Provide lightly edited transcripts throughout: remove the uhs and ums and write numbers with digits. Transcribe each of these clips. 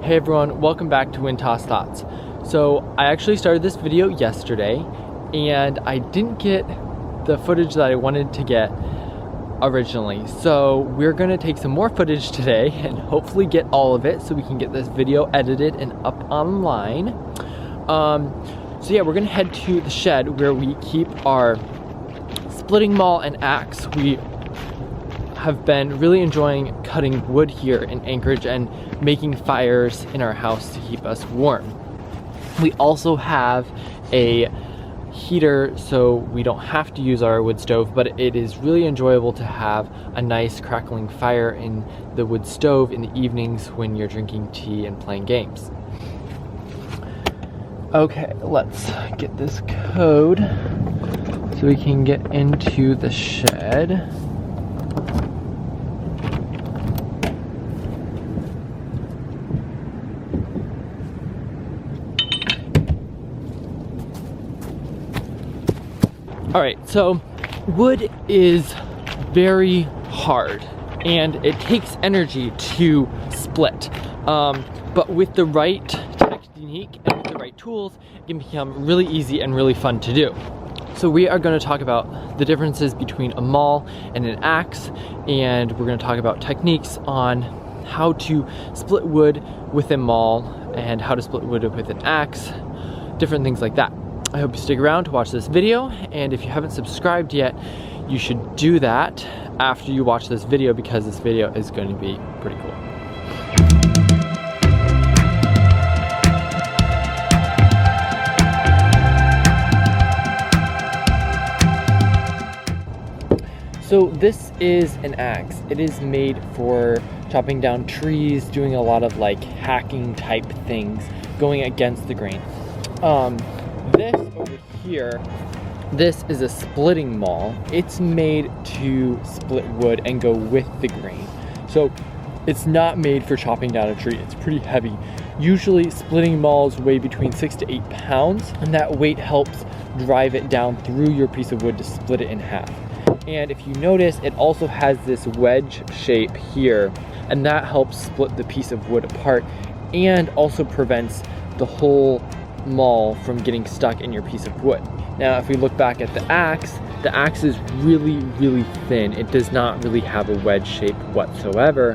Hey everyone, welcome back to Wintoss Thoughts. So I actually started this video yesterday and I didn't get the footage that I wanted to get originally. So we're gonna take some more footage today and hopefully get all of it so we can get this video edited and up online. So yeah, we're gonna head to the shed where we keep our splitting maul and axe. We have been really enjoying cutting wood here in Anchorage and making fires in our house to keep us warm. We also have a heater so we don't have to use our wood stove, but it is really enjoyable to have a nice crackling fire in the wood stove in the evenings when you're drinking tea and playing games. Okay, let's get this code so we can get into the shed. All right, so wood is very hard and it takes energy to split. But with the right technique and with the right tools, it can become really easy and really fun to do. So we are going to talk about the differences between a maul and an axe, and we're going to talk about techniques on how to split wood with a maul and how to split wood with an axe, different things like that. I hope you stick around to watch this video, and if you haven't subscribed yet, you should do that after you watch this video because this video is going to be pretty cool. So this is an axe. It is made for chopping down trees, doing a lot of like hacking type things, going against the grain. This over here, this is a splitting maul. It's made to split wood and go with the grain. So it's not made for chopping down a tree. It's pretty heavy. Usually splitting mauls weigh between 6 to 8 pounds, and that weight helps drive it down through your piece of wood to split it in half. And if you notice, it also has this wedge shape here, and that helps split the piece of wood apart and also prevents the whole maul from getting stuck in your piece of wood. Now, if we look back at the axe is really, really thin. It does not really have a wedge shape whatsoever,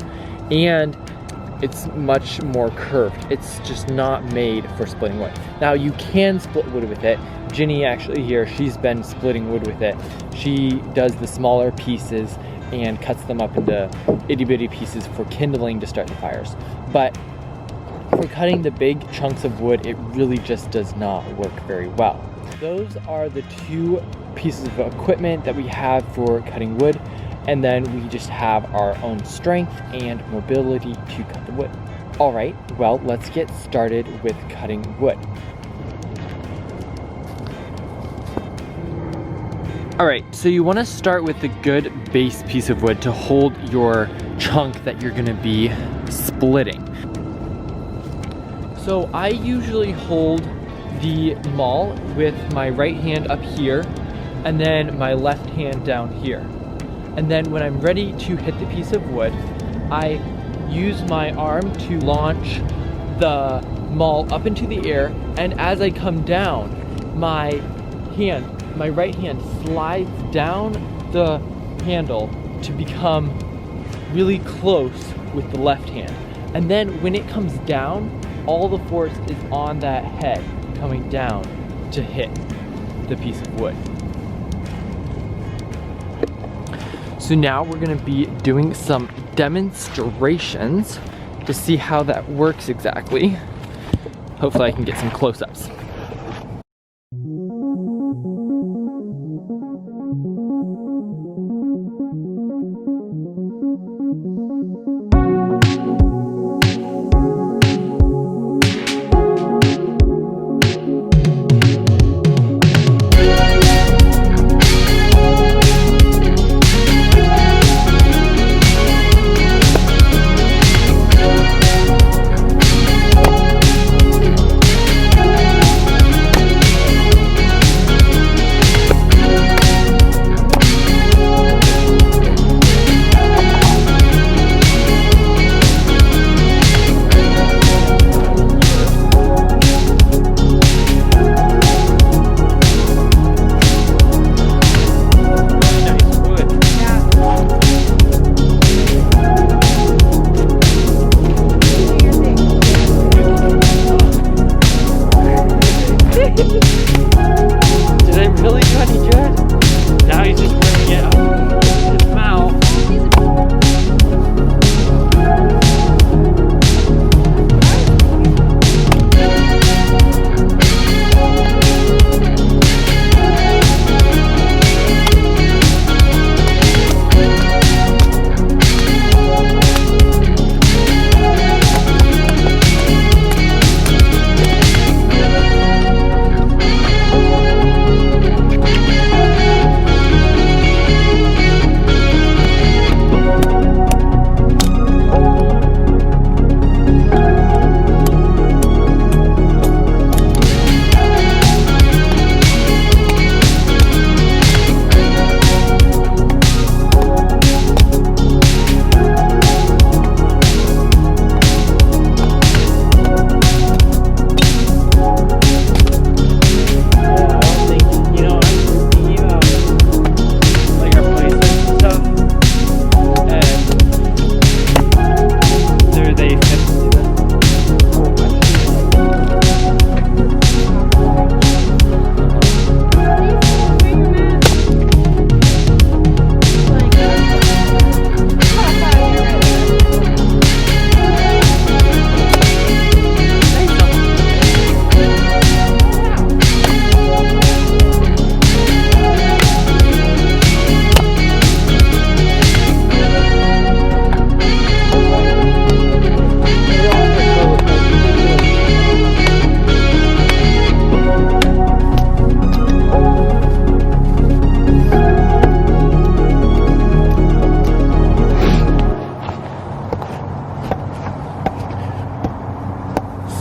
and it's much more curved. It's just not made for splitting wood. Now, you can split wood with it. Ginny actually here, she's been splitting wood with it. She does the smaller pieces and cuts them up into itty bitty pieces for kindling to start the fires. But for cutting the big chunks of wood, it really just does not work very well. Those are the two pieces of equipment that we have for cutting wood, and then we just have our own strength and mobility to cut the wood. All right, well, let's get started with cutting wood. All right, so you want to start with the good base piece of wood to hold your chunk that you're going to be splitting. So I usually hold the maul with my right hand up here and then my left hand down here. And then when I'm ready to hit the piece of wood, I use my arm to launch the maul up into the air, and as I come down, my right hand slides down the handle to become really close with the left hand. And then when it comes down, all the force is on that head coming down to hit the piece of wood. So now we're going to be doing some demonstrations to see how that works exactly. Hopefully I can get some close-ups.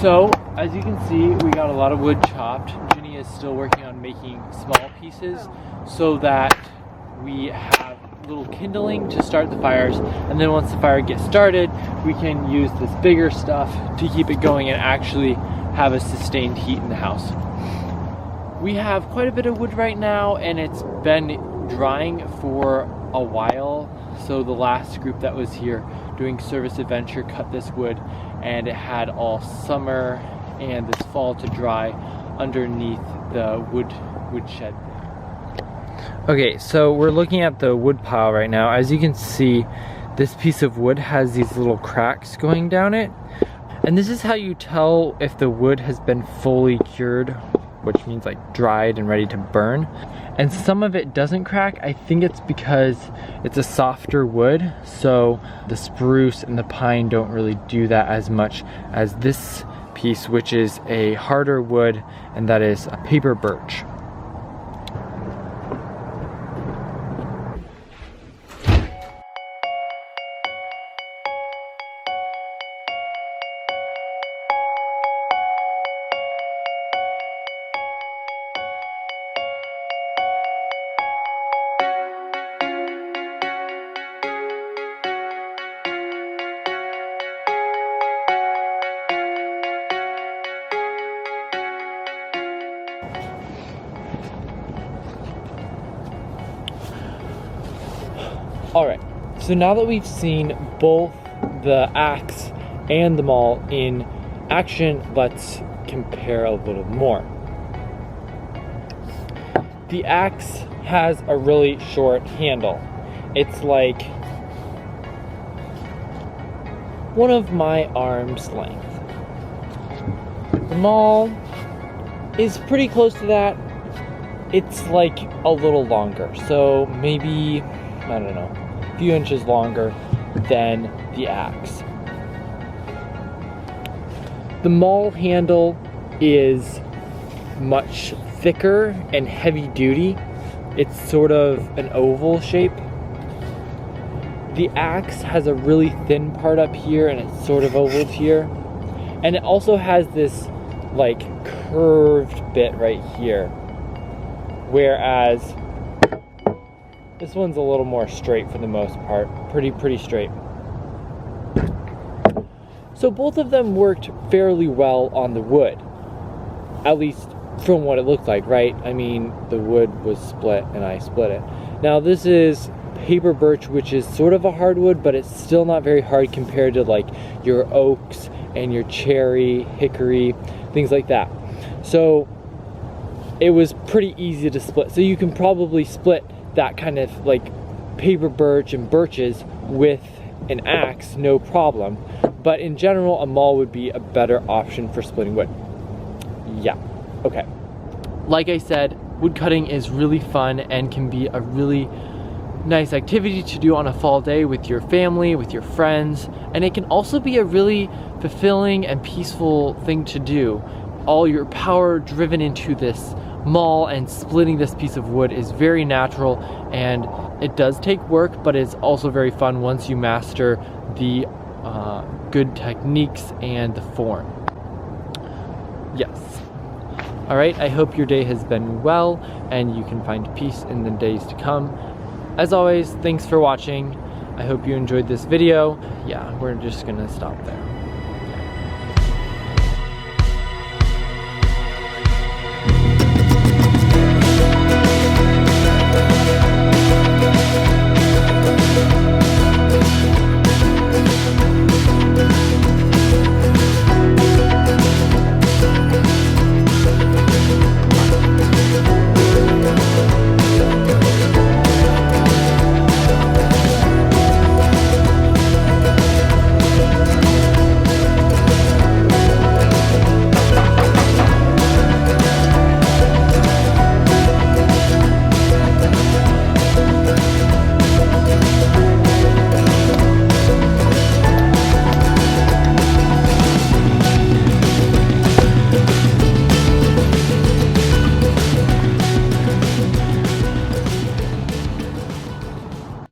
So, as you can see, we got a lot of wood chopped. Ginny is still working on making small pieces so that we have little kindling to start the fires, and then once the fire gets started, we can use this bigger stuff to keep it going and actually have a sustained heat in the house. We have quite a bit of wood right now, and it's been drying for a while. So the last group that was here doing Service Adventure cut this wood, and it had all summer and this fall to dry underneath the woodshed. Okay, so we're looking at the wood pile right now. As you can see, this piece of wood has these little cracks going down it. And this is how you tell if the wood has been fully cured, which means like dried and ready to burn. And some of it doesn't crack. I think it's because it's a softer wood, so the spruce and the pine don't really do that as much as this piece, which is a harder wood, and that is a paper birch. Alright, so now that we've seen both the axe and the maul in action, let's compare a little more. The axe has a really short handle. It's like one of my arm's length. The maul is pretty close to that. It's like a little longer, so maybe, I don't know, a few inches longer than the axe. The maul handle is much thicker and heavy duty. It's sort of an oval shape. The axe has a really thin part up here and it's sort of ovaled here. And it also has this like curved bit right here. Whereas this one's a little more straight for the most part. Pretty straight. So both of them worked fairly well on the wood. At least from what it looked like, right? I mean, the wood was split and I split it. Now this is paper birch, which is sort of a hardwood, but it's still not very hard compared to like your oaks and your cherry, hickory, things like that. So it was pretty easy to split. So you can probably split that kind of like paper birch and birches with an axe, no problem. But in general, a maul would be a better option for splitting wood. Yeah, okay. Like I said, wood cutting is really fun and can be a really nice activity to do on a fall day with your family, with your friends, and it can also be a really fulfilling and peaceful thing to do. All your power driven into this maul and splitting this piece of wood is very natural, and it does take work, but it's also very fun once you master the good techniques and the form. Yes. Alright, I hope your day has been well and you can find peace in the days to come. As always, thanks for watching. I hope you enjoyed this video. Yeah, we're just gonna stop there.